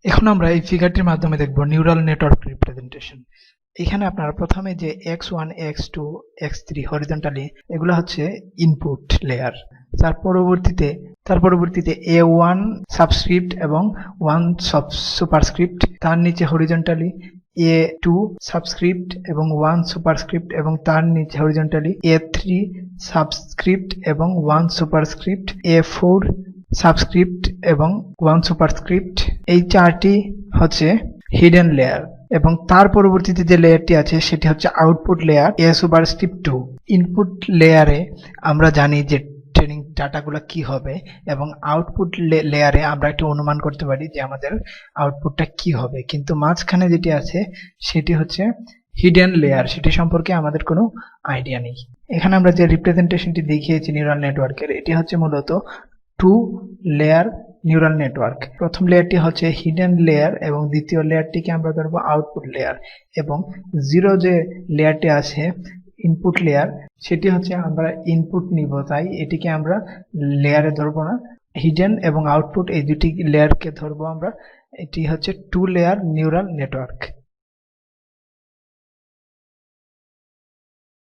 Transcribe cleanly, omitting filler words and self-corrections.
এখন আমরা এই ফিগারটির মাধ্যমে দেখব নিউরাল নেটওয়ার্ক রিপ্রেজেন্টেশন। এখানে আপনারা প্রথমে যে x1 x2 x3 হরিজন্টালি এগুলো হচ্ছে ইনপুট লেয়ার। তার পরবর্তীতে a1 সাবস্ক্রিপ্ট এবং 1 সুপারস্ক্রিপ্ট, তার নিচে হরিজন্টালি a2 সাবস্ক্রিপ্ট এবং 1 সুপারস্ক্রিপ্ট এবং তার নিচে হরিজন্টালি a3 সাবস্ক্রিপ্ট এবং 1 সুপারস্ক্রিপ্ট, a4 সাবস্ক্রিপ্ট এবং 1 সুপারস্ক্রিপ্ট। এই চারটি হচ্ছে হিডেন লেয়ার এবং তার পরবর্তীতে যে লেয়ারটি আছে সেটি হচ্ছে output layer a superscript 2। Input লেয়ারে আমরা জানি যে ট্রেনিং ডাটাগুলো কি হবে এবং আউটপুট লেয়ারে আমরা একটু অনুমান করতে পারি যে আমাদের আউটপুটটা কি হবে, কিন্তু মাঝখানে যেটি আছে সেটি হচ্ছে হিডেন লেয়ার, সেটি সম্পর্কে আমাদের কোনো আইডিয়া নেই। এখানে আমরা যে রিপ্রেজেন্টেশনটি দেখিয়েছি নিউরাল নেটওয়ার্কের, এটি হচ্ছে মূলত 2 লেয়ার নিউরাল নেটওয়ার্ক। প্রথম লেয়ারটি হচ্ছে হিডেন লেয়ার এবং দ্বিতীয় লেয়ারটিকে আমরা ধরবো আউটপুট লেয়ার, এবং 0 যে লেয়ারটি আছে ইনপুট লেয়ার সেটি হচ্ছে আমরা ইনপুট নিব, তাই এটিকে আমরা লেয়ারে ধরবো না। হিডেন এবং আউটপুট এই দুটি লেয়ারকে ধরবো আমরা। এটি হচ্ছে 2 লেয়ার নিউরাল নেটওয়ার্ক।